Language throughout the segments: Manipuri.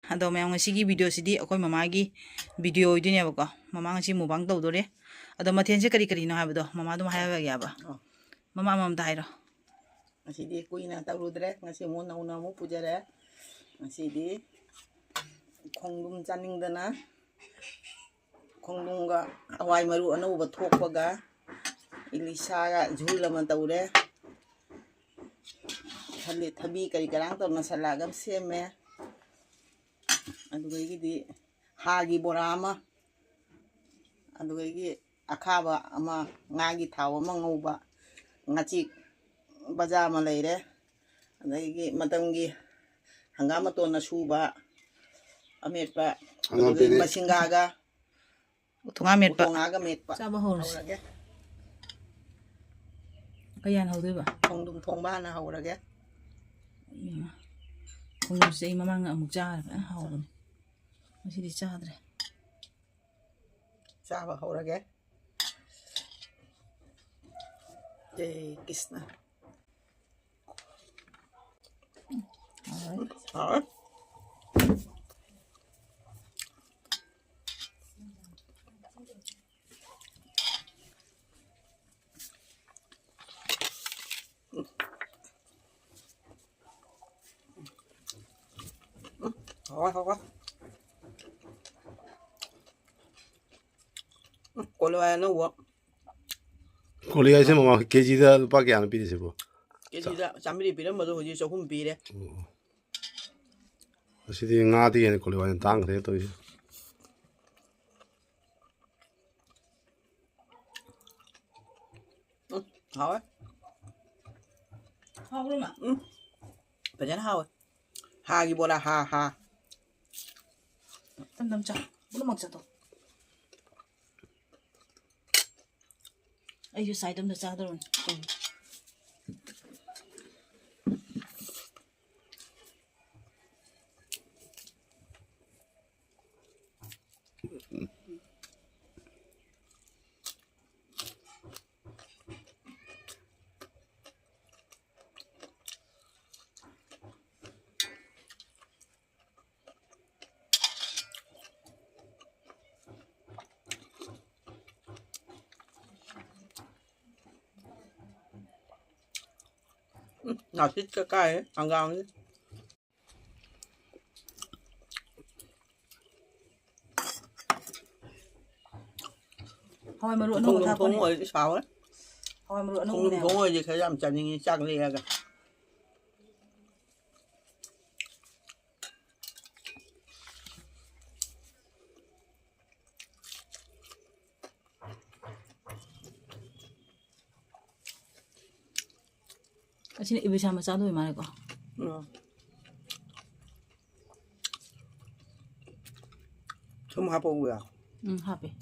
Ado mayang ngasi video sidi akoy mamagi video idine bako mama ngasi mubang tawdore ado mathen se kari kari no habdo mama dum hayaba yaba mama mam dairo ngasi di kuina tawrudre ngasi mo nauna mo pujare ngasi di khongdum chaning dana khongdumga awai maru anu ba thokpaga Hilsa ga jhul lama tawre thali thabi kari karang to masala gam seme adugai di hagi borama adugai akhaba ama ngagi thaw ama ngauba ngachi baja ma leire adagi matamgi hangama to na suba ametpa masingaga utunga metpa chaba horage kayan hawdeba khongdum thongba na hawrage khongdum sei mama nga amuk jar hawbon masidi chadre chaba hawrage Krishna all right Thôi. Cô lo nó uống. Cô lý ai xem mà cái gì đó bao cái anh biết gì không? Cái gì đó, chăm biết biết mà tôi hồi giờ không biết đấy. Thì đi ngã đi anh cô lý anh tăng thế tôi. Thôi. hao luôn mà Phải nhắn hao. Ha gì bộ là ha. tâm chả bữa mặc chả to ai yêu sai tâm được sao đâu Nào thích cái cay ấy, ăn gạo ấy. hoi mà ruộng Không nó đúng thúng rồi sao ấy. hoi mà ruộng nó Không đúng thúng rồi gì phải làm chả như chắc gì cả. 아침에 입에 잠을 싸도 말고 Không hấp không được. 합해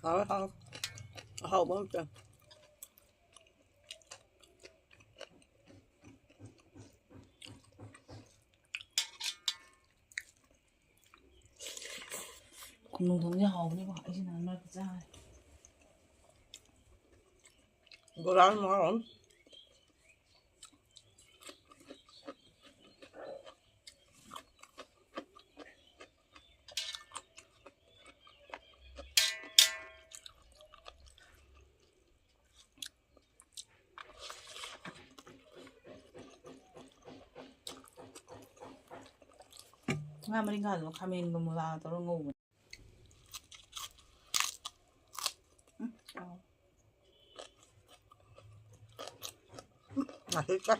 Thôi. Hậu bấm cho. 공동 동자 하오니 봐 이제 난 말고 자 Cô đoán nó lắm. nga maring galu kamin gumula to ngo 맛있다.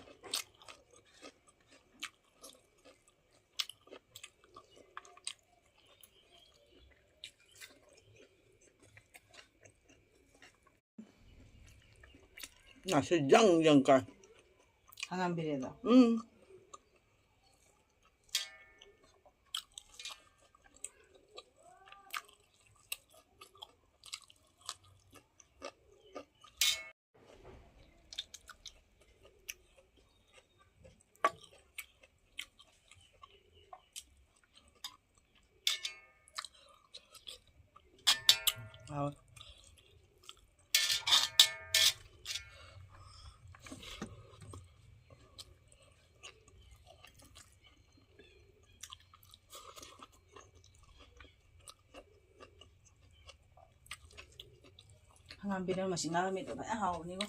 맛이 양양깔. 항암 비례다 Hangam pinang masih ngalam itu banyak hau nih kok.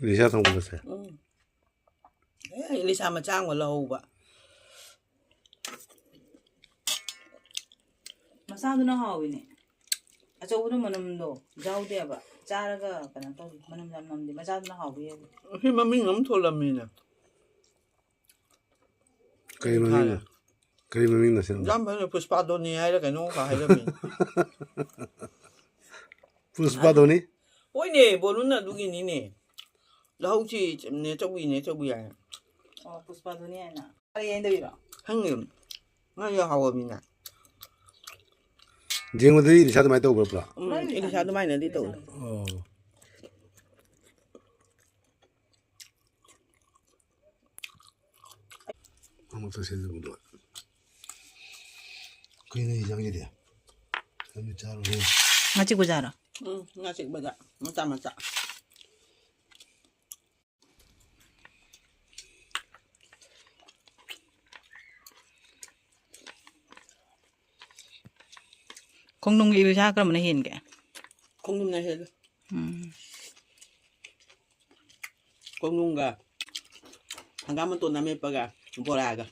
Hilsa thong bớt Hilsa mà trang vào lâu vậy. Masaduna hau ini. Achau nó manam do jau dia ba. Cara ga kana tau manam jam nam di masaduna hau bi. Khi mà mình ngắm thôi là mình nè. Kari maming na sila. Jam phải là Puspa Doni hay là cái nó phải là mình. Puspa daw ni? Ôi nè, bố luôn là đúng cái nè. Lâu chỉ nè cho bì à. Puspa dunia na. Ari yang dewi ba. Hăng nghiệm. Ngay giờ hầu mình nè. Jeng mo di Hilsa may tao bro. Hilsa tôi may nè đi tụ. Oh. Amo to sila mo doon. Kaya na isang yun dia. Kami charo mo. Ngaci ko jara. Nga chị bây giờ. Macam. Kong nung ilu siya kram na hin ke. Không nung này hết. Không nung cả. Hàng gam mình tuần năm mươi cả. Bò rà cả.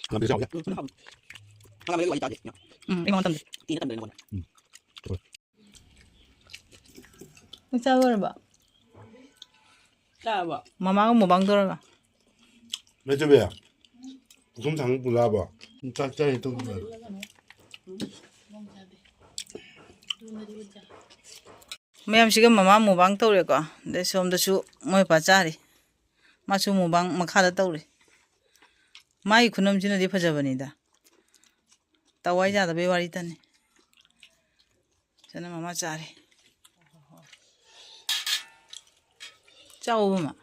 Làm đi sao vậy? Không. Hàng gam mình quay cho chị. Anh ngon tâm. Tí nó tầm đến luôn. Sao vậy ba? Sao vậy? Mama ko mo bang dora ba? Mấy chỗ vậy? Cũng thằng bùn la bỏ. Chắc ito bùn la. Mayam siga mama mo bang tawre ko. De som da su moy pa chari. Ma su mo bang makha da tawre. Mai khunam china di phajabani da. Tawai ja da be wari tane. Chana mama chari. Chao ma.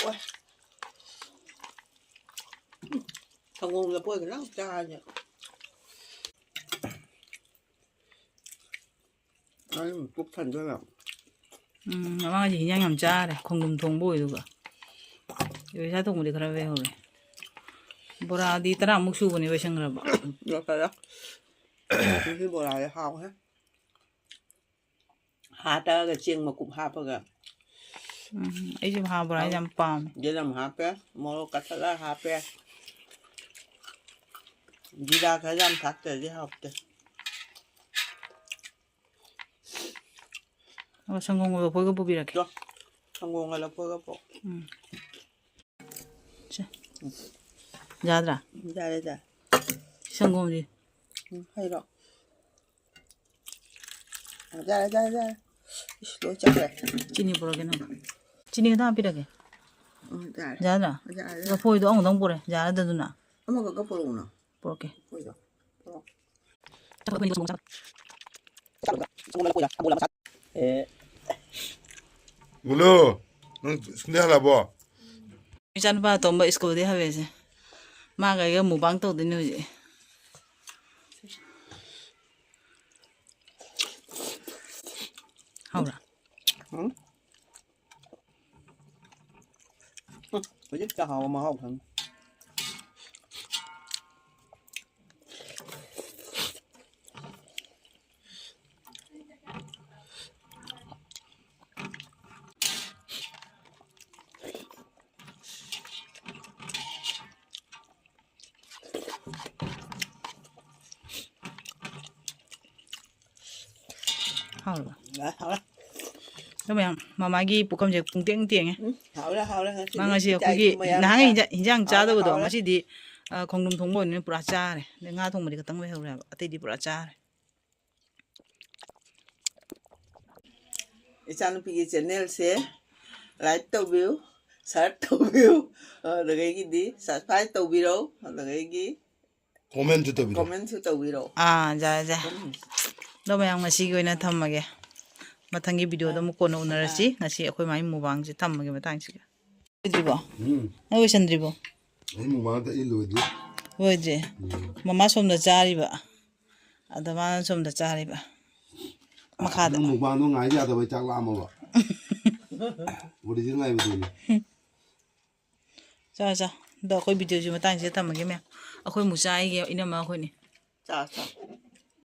Ôi. Thằng ngon là bôi cái nó cha nhỉ. Đấy, cúc thần cho nào. Mama gì nhang nhầm cha đấy, không đúng thùng bôi được à? Rồi sao thùng đi khara về rồi. Bora đi tara muk su bani về sang rồi ba. Được rồi đó. Cái bò này hao hết. Hạt ta cái chiên mà cũng hạt rồi. Ấy chứ ha bora jam pam. Dia làm hạt pe, mau kata lah hạt pe. Đi ra cái jam thắt để đi học đấy. 성공으로 벌거 뽑이라게. 성공을 벌거. 자. 자들아. 잘해. 성공이. 해라. 잘해. 이거 잘해. 찐이 보라게 나. 찐이가 다 비라게. 잘해. 자들아. 잘해. 너 보이도 엉덩 보래. 잘하다 누나. 엄마 그거 보러구나. 보게. 보이죠. 보러. 잠깐 이거 좀 잡아. 잠깐만 보자. 몰라 맞아. 예. Mulu. Nang sunday hala bo. Chan ba tomba isko de have se. Ma ga ga mubang to de nu je. Haura. Tôi giúp cho họ mà học thằng. Haura. Hảo Các bạn, Mamagi bụng cầm bụng tiếng tiếng ấy. hảo ra. Mang cái gì cái nãy hình cha đâu đó, mà chỉ đi không đúng thông bồi nên bữa cha này, nên ngã thông mà đi cái tăng về rồi, tại đi bữa cha này. Channel PG channel se like to view, share to view, được cái gì subscribe to video, được cái gì Comment to video. comment to video. À, dạ. Đâu mà ăn mà xí cái này thầm mà kìa. ꯃꯊꯪꯒꯤ ꯚꯤꯗꯤꯑꯣꯗ ꯑꯃꯨꯛ ꯀꯣꯟꯅ ꯎꯅꯔꯁꯤ ꯉꯁꯤ ꯑꯩꯈꯣꯏ ꯃꯥꯒꯤ ꯃꯨꯛꯕꯥꯡꯁꯦ ꯊꯝꯃꯒꯦ ꯃꯇꯥꯡꯁꯤꯒ ꯂꯣꯏꯗ꯭ꯔꯤꯕꯣ ꯅꯪ ꯂꯣꯏꯁꯟꯗ꯭ꯔꯤꯕꯣ ꯑꯩ ꯃꯨꯛꯕꯥꯡꯗ ꯑꯩ ꯂꯣꯏꯗ꯭ꯔꯤ ꯂꯣꯏꯗ꯭ꯔꯤ ꯃꯃꯥ ꯁꯣꯝꯗ ꯆꯥꯔꯤꯕ ꯑꯗ ꯃꯥꯅ ꯁꯣꯝꯗ ꯆꯥꯔꯤꯕ ꯃꯈꯥꯗ ꯅꯪ ꯃꯨꯛꯕꯥꯡꯗꯣ ꯉꯥꯏ ꯌꯥꯗꯕꯩ ꯆꯥꯛ ꯂꯥꯝꯃꯕ ꯑꯣꯔꯤꯖꯤꯅꯦꯜ ꯉꯥꯏꯕꯗꯨꯅꯤ ꯆꯥ ꯑꯗꯣ ꯑꯩꯈꯣꯏ ꯚꯤꯗꯤꯑꯣꯁꯤ ꯃꯇꯥꯡꯁꯤꯗ ꯊꯝꯃꯒꯦ ꯃꯌꯥꯝ ꯑꯩꯈꯣꯏ ꯃꯨꯛ ꯆꯥꯏꯒꯦ ꯏꯅꯝꯃ ꯑꯩꯈꯣꯏꯅꯤ ꯆꯥ